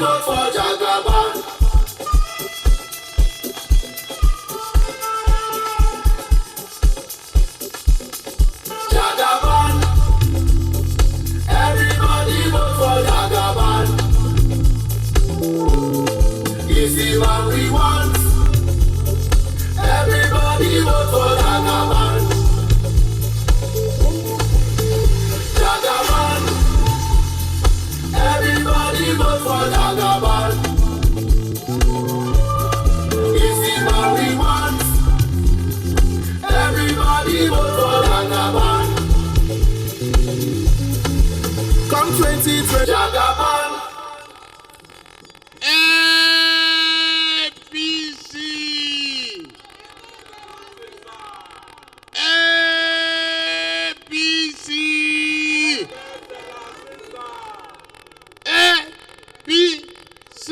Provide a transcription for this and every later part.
vote for Jagaban. Jagaban. Everybody vote for Jagaban. Is the man we want. Everybody vote for Jagaban. Jagaban. Everybody vote for Jagaban. Is the man we want. Everybody vote for Jagaban. Come 2020 Jagaban. APC. APC. APC.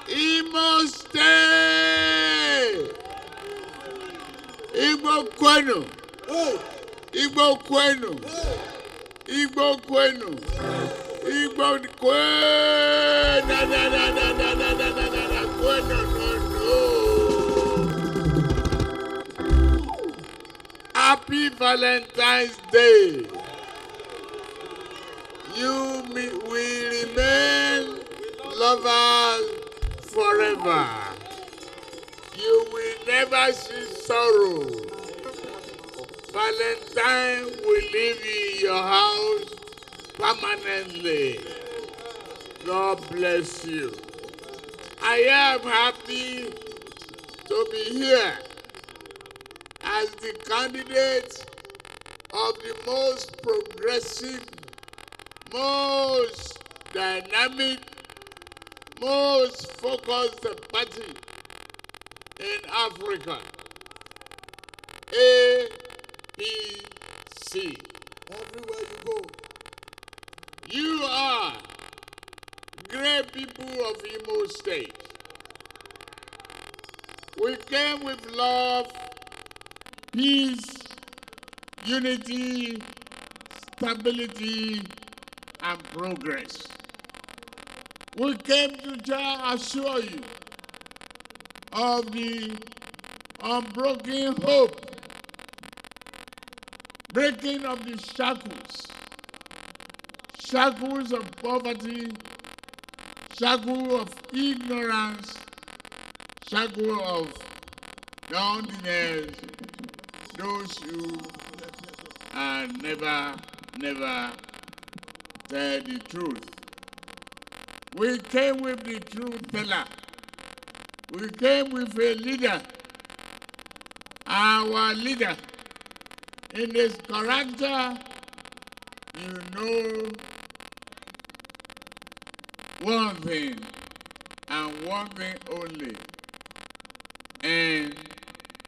Imo State. Igbo Kwenu. Igbo Kwenu. Igbo Kwenu. Igbo Kwenu. Kwenu no. Happy Valentine's Day. We remain lovers forever. You will never see sorrow. Valentine will live in your house permanently. God bless you. I am happy to be here as the candidate of the most progressive, most dynamic, most focused party in Africa. APC. Everywhere you go. You are great people of Imo State. We came with love, peace, unity, stability, and progress. We came to assure you of the unbroken hope, breaking of the shackles of poverty, shackles of ignorance, shackles of loneliness, those who never tell the truth. We came with the truth teller. We came with a leader, our leader. In his character, you know one thing and one thing only. And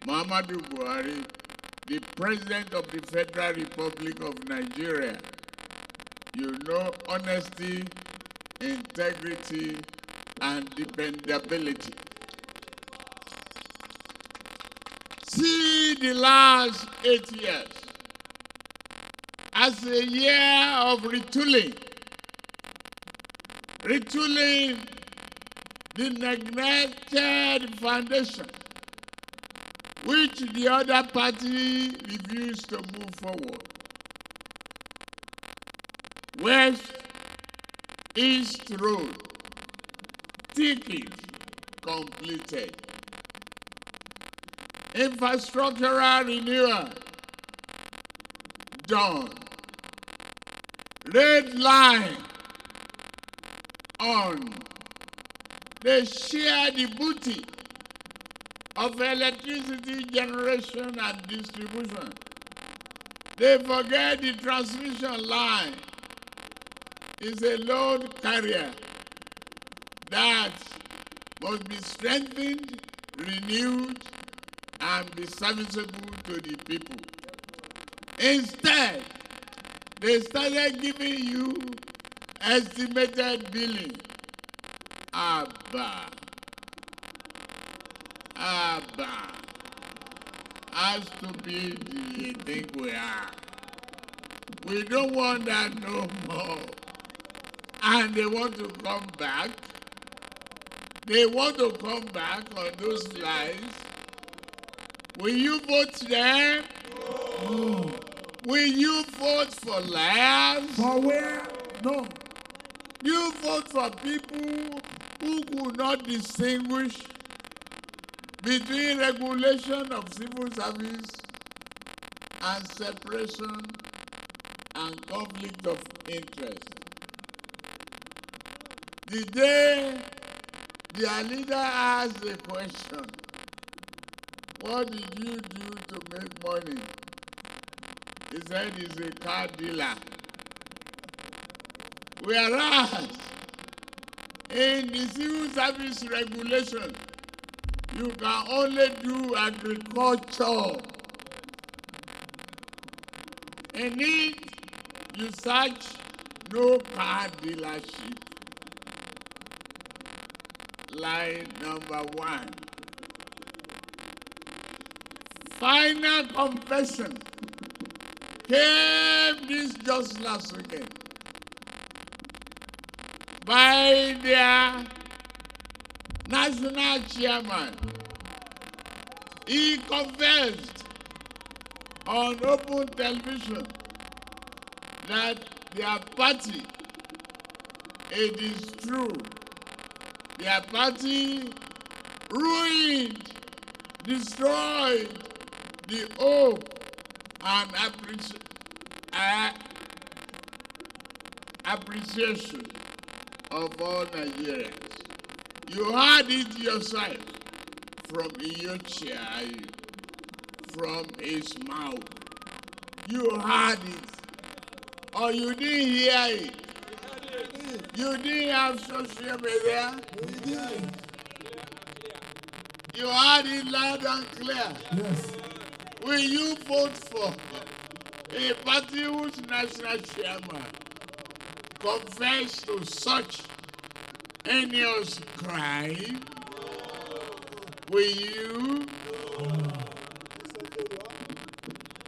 Muhammadu Buhari, the President of the Federal Republic of Nigeria, you know honesty, integrity, and dependability. See the last 8 years as a year of retooling the neglected foundation which the other party refused to move forward. West, East Road, ticket completed. Infrastructural renewal done. Red line on. They share the booty of electricity generation and distribution. They forget the transmission line is a load carrier that must be strengthened, renewed, and be serviceable to the people. Instead, they started giving you estimated billing. Abba. How stupid do you think we are? We don't want that no more. and they want to come back. They want to come back on those lies. Will you vote them? No. Will you vote for liars? For where? No. You vote for people who could not distinguish between regulation of civil service and separation and conflict of interest. The day their leader asked the question, what did you do to make money? He said he's a car dealer. Whereas in the civil service regulation, you can only do agriculture. In it, you search no car dealership. Line number 1. Final confession came this just last weekend by their national chairman. He confessed on open television that their party, it is true, their party ruined, destroyed the hope and appreciation of all Nigerians. You heard it yourself from Iyochia, from his mouth. You heard it, or you didn't hear it. You didn't have social media. You heard it loud and clear. Yes. Will you vote for a party whose national chairman confessed to such heinous crime? Will you?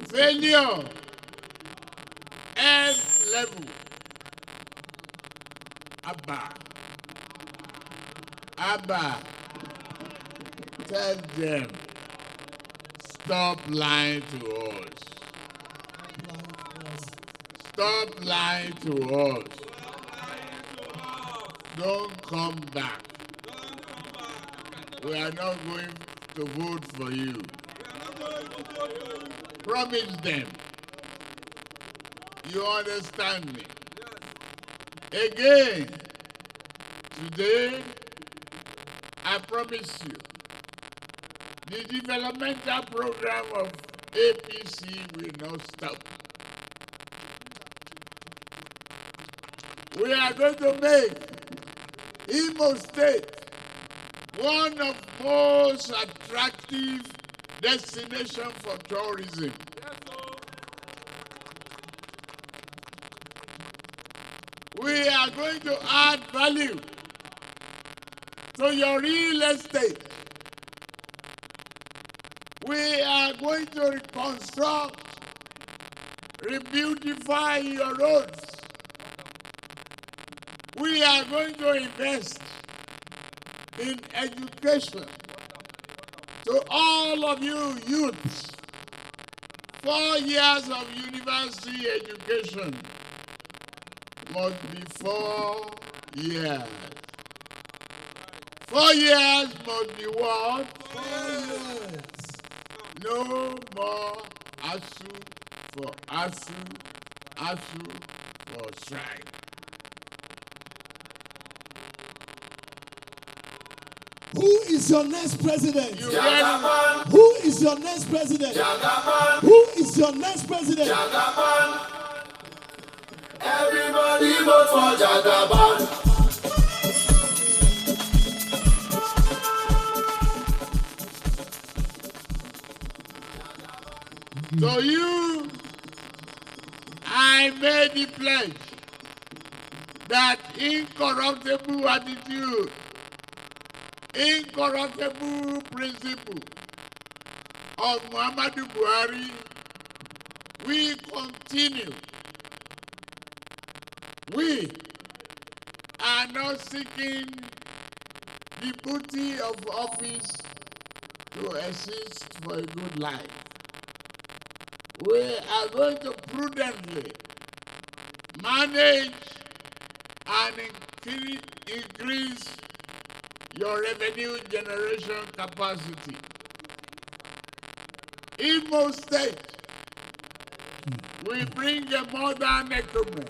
Failure. F level. Abba. Tell them. Stop lying to us. Stop lying to us. Don't come back. We are not going to vote for you. Promise them. You understand me? Again, today, I promise you, the developmental program of APC will not stop. We are going to make Imo State one of most attractive destinations for tourism. We are going to add value to your real estate. We are going to reconstruct, re-beautify your roads. We are going to invest in education to all of you youths. 4 years of university education must be 4 years. 4 years must be what? 4 years. No more ASU for ASU, ASU for strike. Who is your next president? You ready? Who is your next president? Jagaban, Who is your next president? Jagaban. Everybody vote for Jagaban. So you, I made the pledge that incorruptible attitude, incorruptible principle of Muhammadu Buhari will continue. We are not seeking the booty of office to assist for a good life. We are going to prudently manage and increase your revenue generation capacity. Imo State, we bring a modern economy,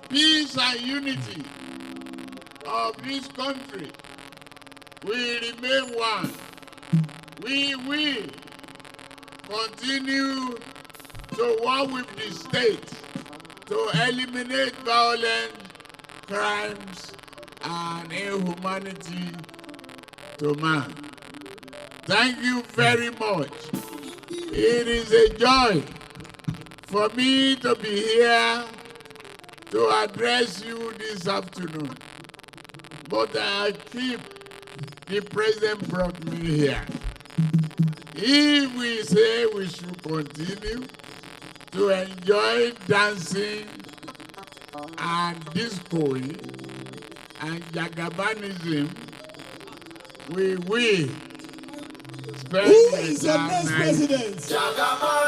peace and unity of this country. We remain one. We will continue to work with the state to eliminate violence, crimes, and inhumanity to man. Thank you very much. It is a joy for me to be here to address you this afternoon. But I keep the president brought me here. If we say we should continue to enjoy dancing and discoing and jagabanism, we will spend Who is your next president?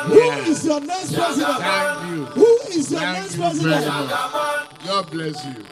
Who is your next president? Thank you. Who is your Thank next you very president? much. God bless you.